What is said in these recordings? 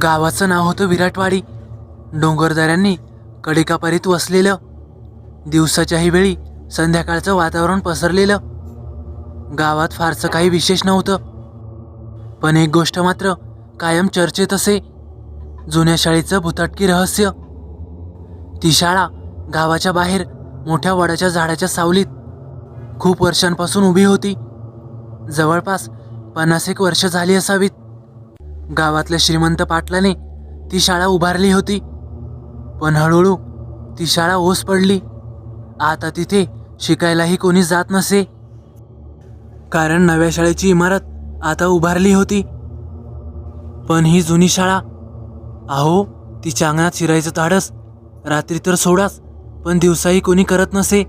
गावाचं नाव होतं विराटवाडी. डोंगरदऱ्यांनी कडेकापारीत वसलेलं, दिवसाच्याही वेळी संध्याकाळचं वातावरण पसरलेलं. गावात फारसं काही विशेष नव्हतं, पण एक गोष्ट मात्र कायम चर्चेत असे, जुन्या शाळेचं भुताटकी रहस्य. ती शाळा गावाच्या बाहेर मोठ्या वडाच्या झाडाच्या सावलीत खूप वर्षांपासून उभी होती. जवळपास 50 वर्ष झाली असावीत. गावातल्या श्रीमंत पाटलाने ती शाळा उभारली होती, पण हळूहळू ती शाळा ओस पडली. आता तिथे शिकायलाही कोणी जात नसे, कारण नव्या शाळेची इमारत आता उभारली होती. पण ही जुनी शाळा, अहो तिच्या अंगणात शिरायचं धाडस रात्री तर सोडाच, पण दिवसाही कोणी करत नसे.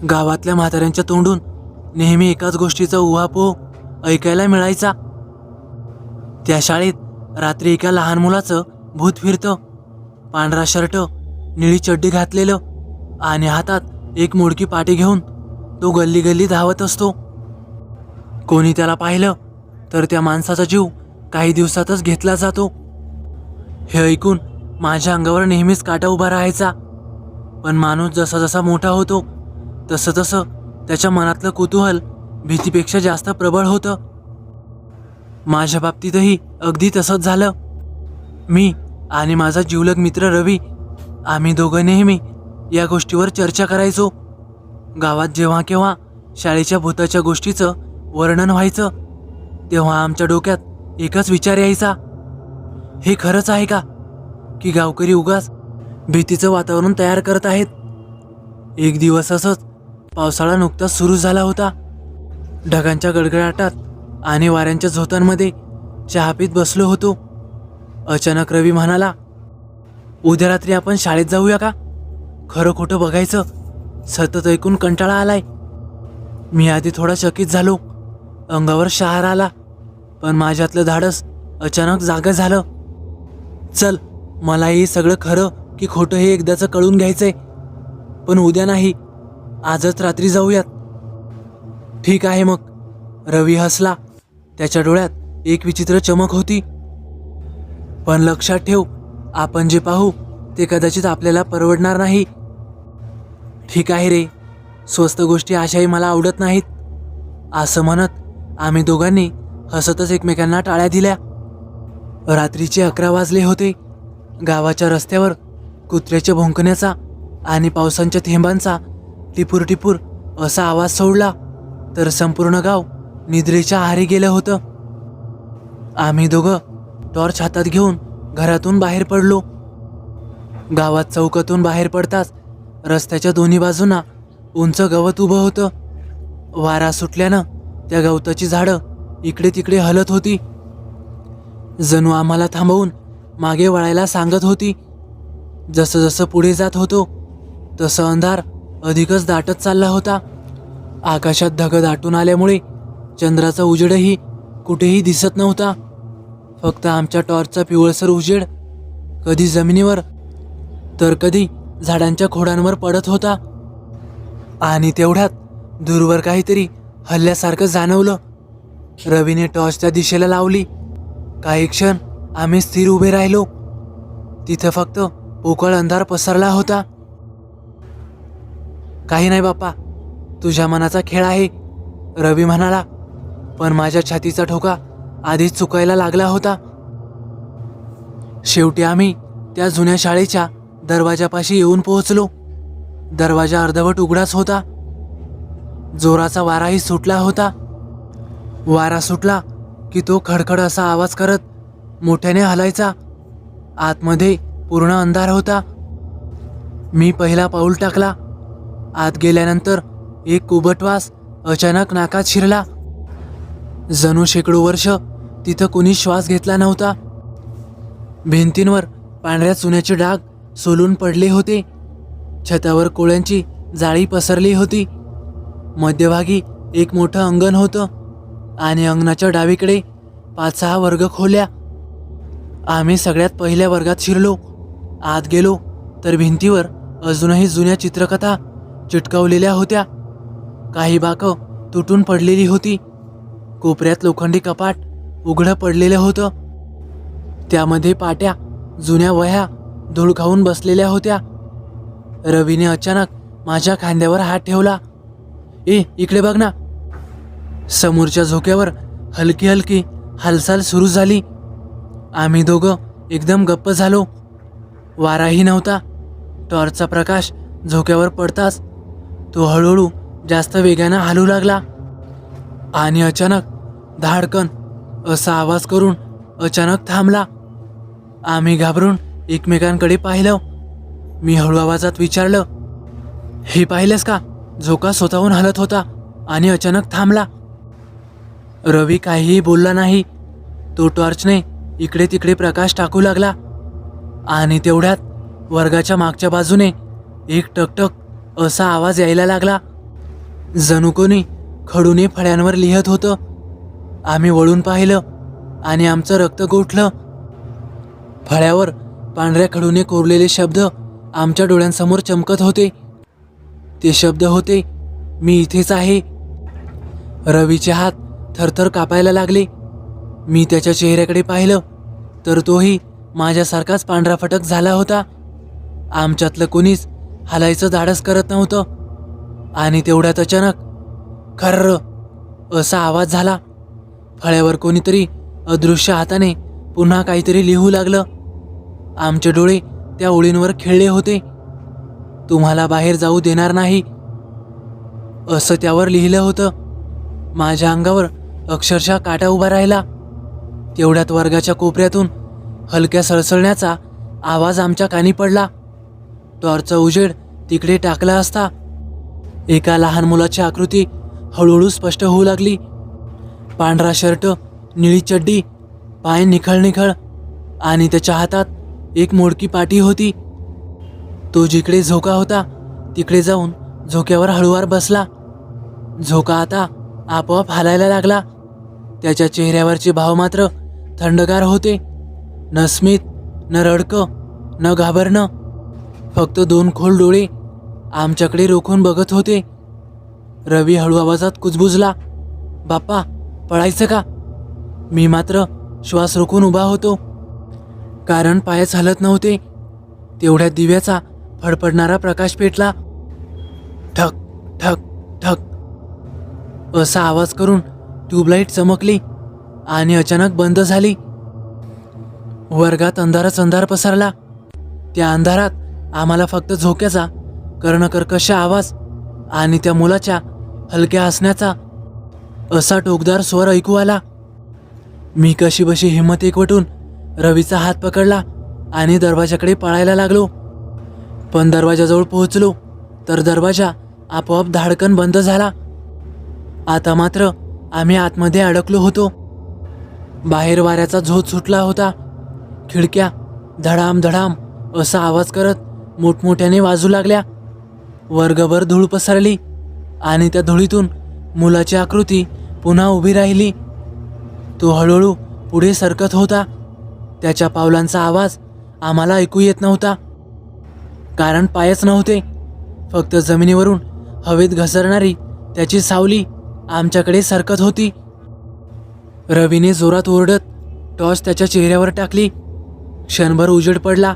गावातल्या म्हाताऱ्यांच्या तोंडून नेहमी एकाच गोष्टीचा उहापोह ऐकायला मिळायचा. त्या शाळेत रात्री एका लहान मुलाचं भूत फिरतं. पांढरा शर्ट, निळी चड्डी घातलेलं आणि हातात एक मोडकी पाटी घेऊन तो गल्ली गल्ली धावत असतो. कोणी त्याला पाहिलं तर त्या माणसाचा जीव काही दिवसातच घेतला जातो. हे ऐकून माझ्या अंगावर नेहमीच काटा उभा राहायचा. पण माणूस जसा जसा मोठा होतो तसं तसं त्याच्या मनातलं कुतूहल भीतीपेक्षा जास्त प्रबळ होतं. माझ्या बाबतीतही अगदी तसंच झालं. मी आणि माझा जिवलग मित्र रवी, आम्ही दोघं नेहमी या गोष्टीवर चर्चा करायचो. गावात जेव्हा केव्हा शाळेच्या भूताच्या गोष्टीचं वर्णन व्हायचं, तेव्हा आमच्या डोक्यात एकच विचार यायचा, हे खरंच आहे का, की गावकरी उगाच भीतीचं वातावरण तयार करत आहेत. एक दिवस असंच पावसाळा नुकताच सुरू झाला होता. ढगांच्या गडगडाटात आणि वाऱ्यांच्या झोतांमध्ये चहा पीत बसलो होतो. अचानक रवी म्हणाला, उद्या रात्री आपण शाळेत जाऊया का? खरं खोटं बघायचं सतत ऐकून कंटाळा आलाय. मी आधी थोडा चकित झालो, अंगावर शहार आला, पण माझ्यातलं धाडस अचानक जागं झालं. चल, मला हे सगळं खरं की खोटं हे एकदाचं कळून घ्यायचंय, पण उद्या नाही, आजच रात्री जाऊयात. ठीक आहे मग, रवी हसला. त्याच्या डोळ्यात एक विचित्र चमक होती. पण लक्षात ठेव, आपण जे पाहू ते कदाचित आपल्याला परवडणार नाही. ठीक आहे रे, स्वस्त गोष्टी अशाही मला आवडत नाहीत. असं म्हणत आम्ही दोघांनी हसतच एकमेकांना टाळ्या दिल्या. रात्रीचे 11 वाजले होते. गावाच्या रस्त्यावर कुत्र्याच्या भुंकण्याचा आणि पावसांच्या थेंबांचा टिपूर टिपूर असा आवाज सोडला तर संपूर्ण गाव निद्रेच्या आहारी गेलं होतं. आम्ही दोघं टॉर्च हातात घेऊन घरातून बाहेर पडलो. गावात चौकातून बाहेर पडताच रस्त्याच्या दोन्ही बाजूंना उंच गवत उभं होतं. वारा सुटल्यानं त्या गवताची झाडं इकडे तिकडे हलत होती, जणू आम्हाला थांबवून मागे वळायला सांगत होती. जसं जसं पुढे जात होतो तसं अंधार अधिकच दाटत चालला होता. आकाशात ढग दाटून आल्यामुळे चंद्राचा उजेडही कुठेही दिसत नव्हता. फक्त आमच्या टॉर्चचा पिवळसर उजेड कधी जमिनीवर तर कधी झाडांच्या खोडांवर पडत होता. आणि तेवढ्यात दूरवर काहीतरी हल्ल्यासारखं जाणवलं. रवीने टॉर्च त्या दिशेला लावली. काही क्षण आम्ही स्थिर उभे राहिलो. तिथं फक्त पोकळ अंधार पसरला होता. काही नाही बाप्पा, तुझ्या मनाचा खेळ आहे, रवी म्हणाला. पण माझ्या छातीचा ठोका आधीच चुकायला लागला होता. शेवटी आम्ही त्या जुन्या शाळेच्या दरवाजापाशी येऊन पोहोचलो. दरवाजा अर्धवट उघडाच होता. जोराचा वाराही सुटला होता. वारा सुटला की तो खडखड असा आवाज करत मोठ्याने हलायचा. आतमध्ये पूर्ण अंधार होता. मी पहिला पाऊल टाकला. आत गेल्यानंतर एक कुबट वास अचानक नाकात शिरला. जणू शेकडो वर्ष तिथं कुणी श्वास घेतला नव्हता. भिंतींवर पांढऱ्या चुन्याचे डाग सोलून पडले होते. छतावर कोळ्यांची जाळी पसरली होती. मध्यभागी एक मोठं अंगण होतं आणि अंगणाच्या डावीकडे 5-6 वर्ग खोल्या. आम्ही सगळ्यात पहिल्या वर्गात शिरलो. आत गेलो तर भिंतीवर अजूनही जुन्या चित्रकथा चिटकवलेल्या होत्या. काही बाकं तुटून पडलेली होती. कोपऱ्यात लोखंडी कपाट उघडं पडलेलं होतं. त्यामध्ये पाट्या, जुन्या वह्या धूळ खाऊन बसलेल्या होत्या. रवीने अचानक माझ्या खांद्यावर हात ठेवला. इकडे बघ ना. समोरच्या झोक्यावर हलकी हलकी हालचाल सुरू झाली. आम्ही दोघं एकदम गप्प झालो. वाराही नव्हता. टॉर्चचा प्रकाश झोक्यावर पडताच तो हळूहळू जास्त वेगानं हालू लागला आणि अचानक धाडकन असा आवाज करून अचानक थांबला. आम्ही घाबरून एकमेकांकडे पाहिलं. मी हळू आवाजात विचारलं, हे पाहिलंस का? झोका स्वतःहून हलत होता आणि अचानक थांबला. रवी काहीही बोलला नाही. तो टॉर्चने इकडे तिकडे प्रकाश टाकू लागला आणि तेवढ्यात वर्गाच्या मागच्या बाजूने एक टकटक असा आवाज यायला लागला. जणू कोणी खडूने फळ्यांवर लिहत होतं. आम्ही वळून पाहिलं आणि आमचं रक्त गोठलं. फळ्यावर पांढऱ्या खडूने कोरलेले शब्द आमच्या डोळ्यांसमोर चमकत होते. ते शब्द होते, मी इथेच आहे. रवीचे हात थरथर कापायला लागले. मी त्याच्या चेहऱ्याकडे पाहिलं तर तोही माझ्यासारखाच पांढरा फटक झाला होता. आमच्यातलं कोणीच हालायचं धाडस करत नव्हतं आणि तेवढ्यात अचानक खर्र असा आवाज झाला. फळ्यावर कोणीतरी अदृश्य हाताने पुन्हा काहीतरी लिहू लागलं. आमचे डोळे त्या ओळींवर खिळले होते. तुम्हाला बाहेर जाऊ देणार नाही असं त्यावर लिहिलं होतं. माझ्या अंगावर अक्षरशः काटा उभा राहिला. तेवढ्यात वर्गाच्या कोपऱ्यातून हलक्या सळसळण्याचा आवाज आमच्या कानी पडला. टॉर्चचा उजेड तिकडे टाकला असता एका लहान मुलाची आकृती हळूहळू स्पष्ट होऊ लागली. पांढरा शर्ट, निळी चड्डी, पाय निखळ निखळ आणि त्याच्या हातात एक मोडकी पाटी होती. तो जिकडे झोका होता तिकडे जाऊन झोक्यावर हळूवार बसला. झोका आता आपोआप हालायला लागला. त्याच्या चेहऱ्यावरचे भाव मात्र थंडगार होते. न स्मित, न रडकं, न घाबरणं. फक्त दोन खोल डोळे आमच्याकडे रोखून बघत होते. रवी हळू आवाजात कुजबुजला, बाप्पा पळायचं का? मी मात्र श्वास रोखून उभा होतो, कारण पायच हलत नव्हते. तेवढ्या दिव्याचा फडफडणारा प्रकाश पेटला. ठक ठक ठक असा आवाज करून ट्यूबलाईट चमकली आणि अचानक बंद झाली. वर्गात अंधारच अंधार पसरला. त्या अंधारात आम्हाला फक्त झोक्याचा कर्णकर्कश आवाज आणि त्या मुलाच्या हलक्या हसण्याचा असा टोकदार स्वर ऐकू आला. मी कशीबशी हिंमत एकवटून रवीचा हात पकडला आणि दरवाजाकडे पळायला लागलो. पण दरवाजाजवळ पोहोचलो तर दरवाजा आपोआप धाडकन बंद झाला. आता मात्र आम्ही आतमध्ये अडकलो होतो. बाहेर वाऱ्याचा झोत सुटला होता. खिडक्या धडाम धडाम असा आवाज करत मोठमोठ्याने वाजू लागल्या. वर्गभर धूळ पसरली आणि त्या धुळीतून मुलाची आकृती पुन्हा उभी राहिली. तो हळूहळू पुढे सरकत होता. त्याच्या पावलांचा आवाज आम्हाला ऐकू येत नव्हता, कारण पायच नव्हते. फक्त जमिनीवरून हवेत घसरणारी त्याची सावली आमच्याकडे सरकत होती. रवीने जोरात ओरडत टॉर्च त्याच्या चेहऱ्यावर टाकली. क्षणभर उजेड पडला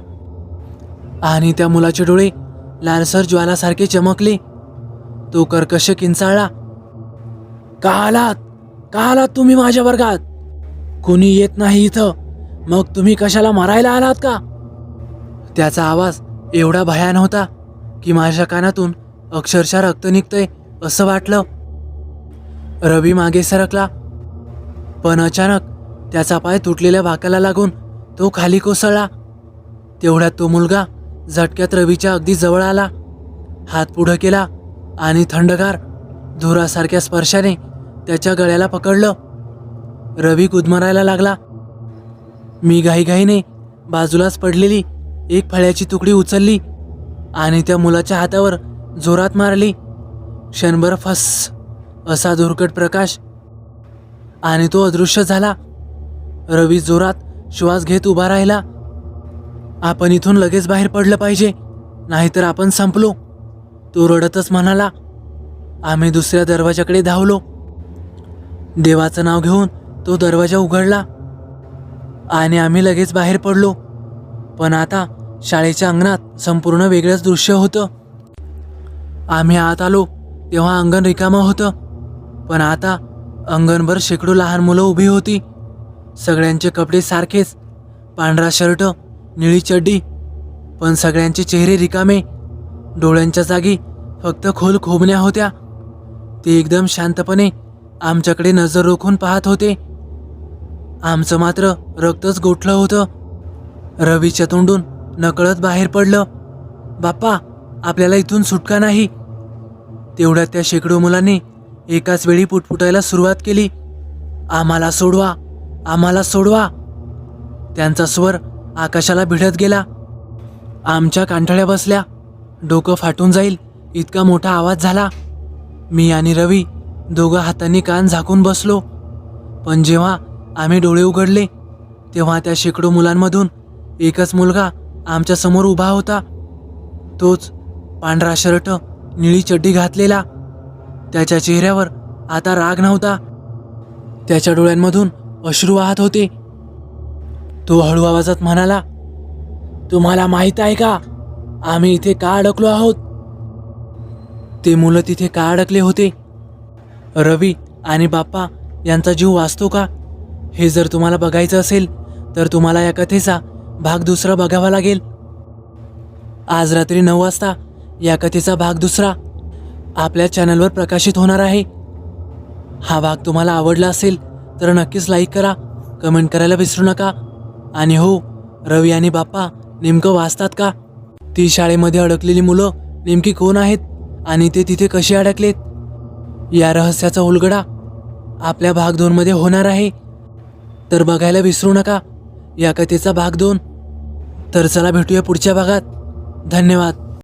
आणि त्या मुलाचे डोळे लालसर ज्वालासारखे चमकले. तो कर्कश किंचाळला, का आलात तुम्ही माझ्या वर्गात? कोणी येत नाही इथं, मग तुम्ही कशाला मारायला आलात का? त्याचा आवाज एवढा भयान होता की माझ्या कानातून अक्षरशः रक्त निघतंय असं वाटलं. रवी मागे सरकला, पण अचानक त्याचा पाय तुटलेल्या भाकाला लागून तो खाली कोसळला. तेवढ्यात तो मुलगा झटक्यात रवीच्या अगदी जवळ आला. हात पुढं केला आणि थंडगार धुरासारख्या स्पर्शाने त्याच्या गळ्याला पकडलं. रवी गुदमरायला लागला. मी घाईघाईने बाजूलाच पडलेली एक फळ्याची तुकडी उचलली आणि त्या मुलाच्या हातावर जोरात मारली. क्षणभर फस असा धुरकट प्रकाश आणि तो अदृश्य झाला. रवी जोरात श्वास घेत उभा राहिला. आपण इथून लगेच बाहेर पडलं पाहिजे, नाहीतर आपण संपलो, तो रडतच म्हणाला. आम्ही दुसऱ्या दरवाजाकडे धावलो. देवाचं नाव घेऊन तो दरवाजा उघडला. आणि आम्ही लगेच बाहेर पडलो. पण आता शाळेच्या अंगणात संपूर्ण वेगळंच दृश्य होतं. आम्ही आत आलो तेव्हा अंगण रिकामं होतं. पण आता अंगणभर शेकडो लहान मुलं उभी होती. सगळ्यांचे कपडे सारखेच, पांढरा शर्ट, निळी चड्डी. पण सगळ्यांचे चेहरे रिकामे. डोळ्यांच्या जागी फक्त खोल खोबण्या होत्या. ते एकदम शांतपणे आमच्याकडे नजर रोखून पाहत होते. आमचं मात्र रक्तच गोठलं होतं. रवीच्या तोंडून नकळत बाहेर पडलं, बाप्पा, आपल्याला इथून सुटका नाही. तेवढ्यात त्या शेकडो मुलांनी एकाच वेळी पुटपुटायला सुरुवात केली, आम्हाला सोडवा, आम्हाला सोडवा. त्यांचा स्वर आकाशाला भिडत गेला. आमच्या कांठळ्या बसल्या. डोकं फाटून जाईल इतका मोठा आवाज झाला. मी आणि रवी दोघं हातांनी कान झाकून बसलो. पण जेव्हा आम्ही डोळे उघडले तेव्हा त्या शेकडो मुलांमधून एकच मुलगा आमच्या समोर उभा होता. तोच पांढरा शर्ट, निळी चड्डी घातलेला. त्याच्या चेहऱ्यावर आता राग नव्हता. त्याच्या डोळ्यांमधून अश्रू वाहत होते. तो हळू आवाजात म्हणाला, तुम्हाला माहित आहे का आम्ही इथे का अडकलो आहोत? ते मुलं तिथे का अडकले होते? रवी आणि बाप्पा यांचा जीव वाचतो का? हे जर तुम्हाला बघायचं असेल तर तुम्हाला या कथेचा भाग दुसरा बघावा लागेल. आज रात्री 9 वाजता या कथेचा भाग दुसरा आपल्या चॅनलवर प्रकाशित होणार आहे. हा भाग तुम्हाला आवडला असेल तर नक्कीच लाईक करा, कमेंट करायला विसरू नका. आणि हो, रवी आणि बाप्पा नेमकं वाचतात का? ती शाळेमध्ये अडकलेली मुलं नेमकी कोण आहेत आणि ते तिथे कसे अडकलेत? या रहस्याचा उलगडा आपल्या भाग 2 मध्ये होणार आहे. तर बघायला विसरू नका या कथेचा भाग 2. तर चला भेटूया पुढच्या भागात. धन्यवाद.